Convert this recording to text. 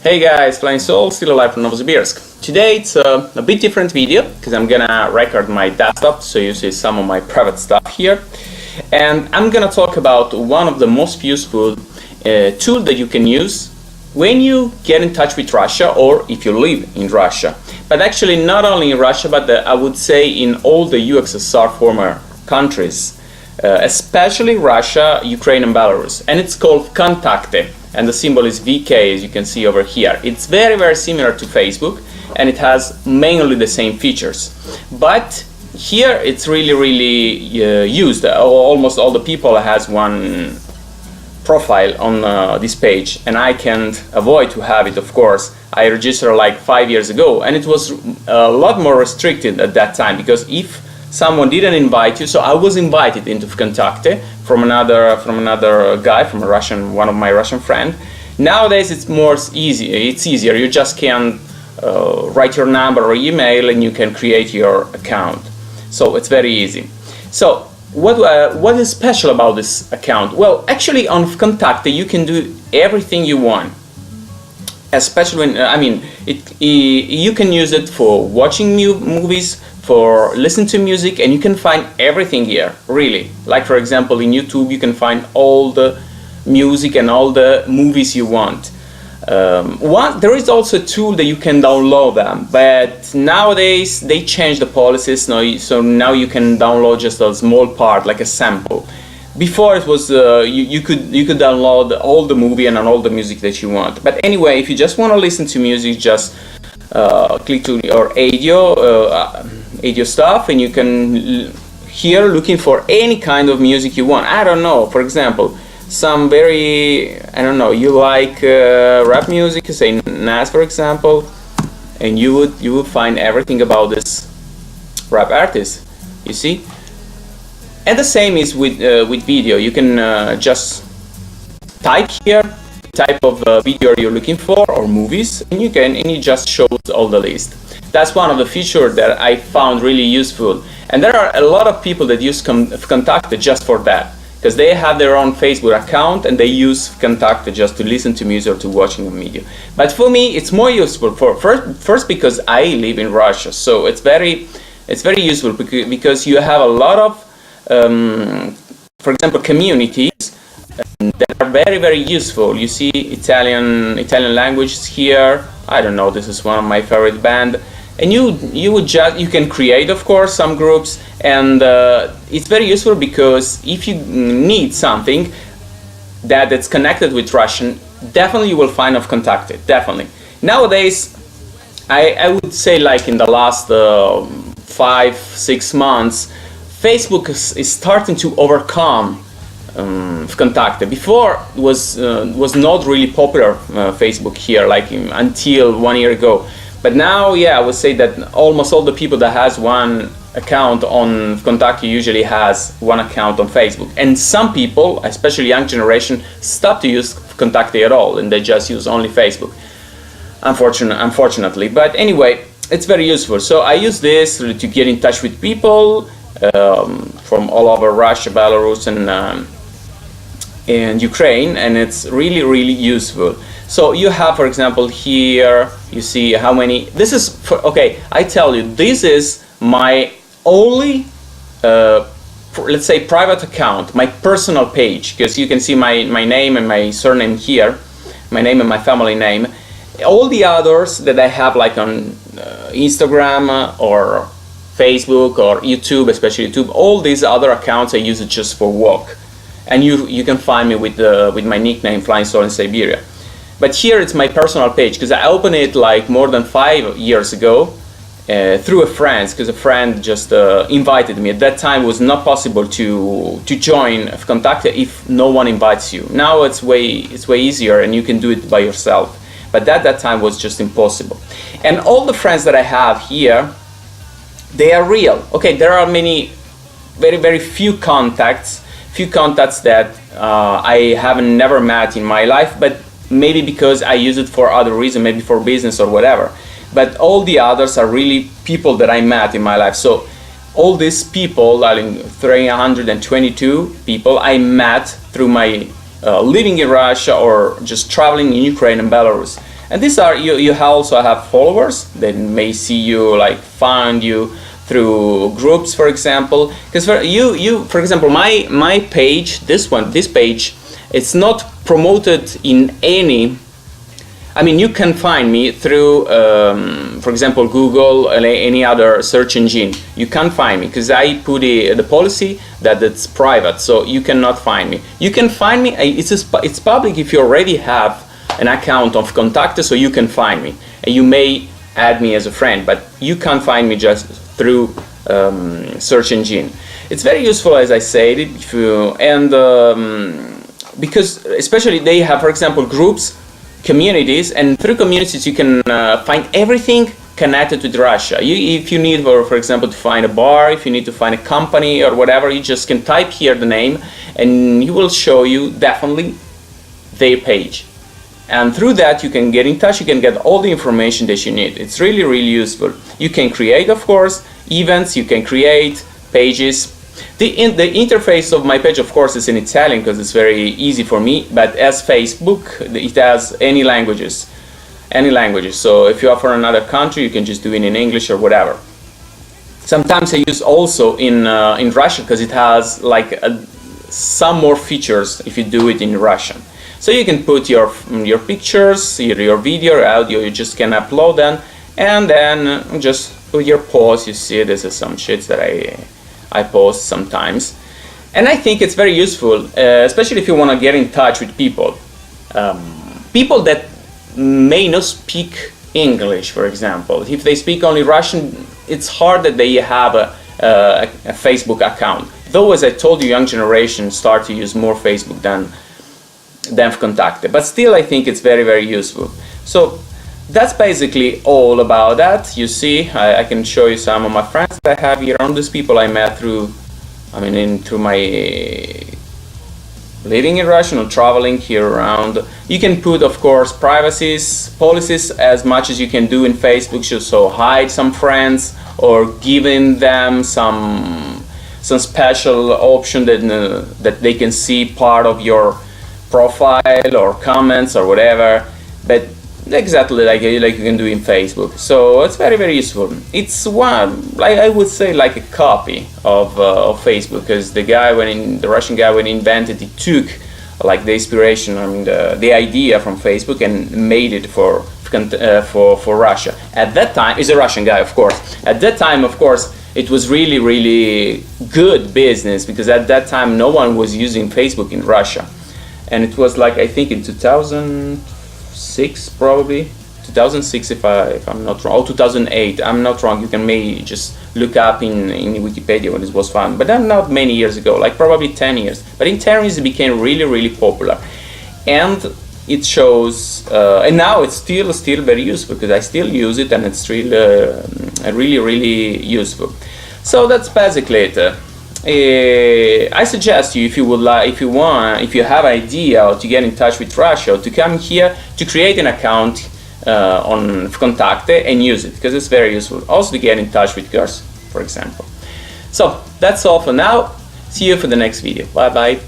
Hey guys, FlyingSoul, still alive from Novosibirsk. Today it's a bit different video because I'm gonna record my desktop, so you see some of my private stuff here. And I'm gonna talk about one of the most useful tool that you can use when you get in touch with Russia or if you live in Russia. But actually not only in Russia, but I would say in all the USSR former countries, especially Russia, Ukraine and Belarus. And it's called Vkontakte. And the symbol is VK, as you can see over here. It's very similar to Facebook, and it has mainly the same features. But here it's really used. Almost all the people has one profile on this page, and I can't avoid to have it, of course. I registered like 5 years ago, and it was a lot more restricted at that time, because if someone didn't invite you, so I was invited into Vkontakte from another guy, from a Russian, one of my Russian friend. Nowadays it's easier. You just can write your number or email and you can create your account. So it's very easy. So what is special about this account? Well, actually on Vkontakte you can do everything you want. Especially when, you can use it for watching movies, for listening to music, and you can find everything here, really. Like for example in YouTube you can find all the music and all the movies you want. There is also a tool that you can download them, but nowadays they change the policies, so now you can download just a small part, like a sample. Before it was you could download all the movie and all the music that you want. But anyway, if you just want to listen to music, just click to your audio stuff, and you can here looking for any kind of music you want. I don't know, for example, some you like rap music, say Nas for example, and you would find everything about this rap artist, you see. And the same is with video. You can just type here the type of video you're looking for, or movies, and it just shows all the list. That's one of the features that I found really useful. And there are a lot of people that use Vkontakte just for that, because they have their own Facebook account and they use Vkontakte just to listen to music or to watching a video. But for me, it's more useful first because I live in Russia, so it's very useful because you have a lot of for example, communities that are very useful. You see Italian languages here. I don't know, this is one of my favorite band. And you can create, of course, some groups, and it's very useful because if you need something that's connected with Russian, definitely you will find Vkontakte, definitely. Nowadays, I would say like in the last 5-6 months, Facebook is starting to overcome Vkontakte. Before was not really popular Facebook here, like until 1 year ago. But now, yeah, I would say that almost all the people that has one account on Vkontakte usually has one account on Facebook. And some people, especially young generation, stop to use Vkontakte at all, and they just use only Facebook. Unfortunately. But anyway, it's very useful. So I use this to get in touch with people from all over Russia, Belarus, and Ukraine, and it's really useful. So you have, for example, here you see how many. This is okay. I tell you, this is my only, let's say, private account, my personal page, because you can see my name and my surname here, my name and my family name. All the others that I have, like on Instagram or Facebook or YouTube, especially YouTube, all these other accounts I use it just for work, and you can find me with my nickname FlyingSoul in Siberia. But here it's my personal page because I opened it like more than 5 years ago through a friend, because a friend just invited me. At that time it was not possible to join Vkontakte if no one invites you. Now it's way easier and you can do it by yourself. But at that time was just impossible. And all the friends that I have here, they are real. Okay, there are many, very few contacts that I haven't never met in my life, but maybe because I use it for other reasons, maybe for business or whatever. But all the others are really people that I met in my life. So all these people, I think 322 people I met through my living in Russia or just traveling in Ukraine and Belarus. And these are, you also have followers that may see you, like find you through groups, for example. Because for example, my page, this page, it's not promoted in any. I mean, you can find me through, for example, Google or any other search engine. You can't find me because I put the policy that it's private, so you cannot find me. You can find me. It's public if you already have an account of Vkontakte, so you can find me, and you may add me as a friend, but you can't find me just through search engine. It's very useful, as I said, because especially they have, for example, groups, communities, and through communities you can find everything connected with Russia. If you need, for example, to find a bar, if you need to find a company or whatever, you just can type here the name, and he will show you definitely their page. And through that you can get in touch, you can get all the information that you need. It's really, really useful. You can create, of course, events, you can create pages. The interface of my page, of course, is in Italian because it's very easy for me, but as Facebook, it has any languages. So if you are from another country, you can just do it in English or whatever. Sometimes I use also in Russian because it has like some more features if you do it in Russian. So you can put your pictures, your video, your audio, you just can upload them, and then just put your post. You see, this is some shits that I post sometimes, and I think it's very useful, especially if you want to get in touch with people that may not speak English, for example. If they speak only Russian, it's hard that they have a Facebook account. Though, as I told you, young generation start to use more Facebook than Vkontakte, but still I think it's very, very useful. So that's basically all about that. You see, I can show you some of my friends that I have here. On these people I met through my living in Russia or traveling here around. You can put, of course, policies as much as you can do in Facebook, so hide some friends or giving them some special option that they can see part of your profile or comments or whatever, but exactly like you can do in Facebook. So it's very, very useful. It's I would say like a copy of Facebook, because the Russian guy, when he invented it, took like the inspiration, the idea from Facebook and made it for Russia. At that time, he's a Russian guy, of course. At that time, of course, it was really, really good business, because at that time no one was using Facebook in Russia. And it was like, I think in 2006 probably, 2006 if I'm not wrong, or 2008, I'm not wrong, you can maybe just look up in Wikipedia when it was found, but then not many years ago, like probably 10 years. But in 10 years it became really, really popular. And it shows, and now it's still very useful, because I still use it, and it's really, really useful. So that's basically it. I suggest you, if you have idea to get in touch with Russia, to come here to create an account on Vkontakte and use it, because it's very useful. Also to get in touch with girls, for example. So that's all for now. See you for the next video. Bye bye.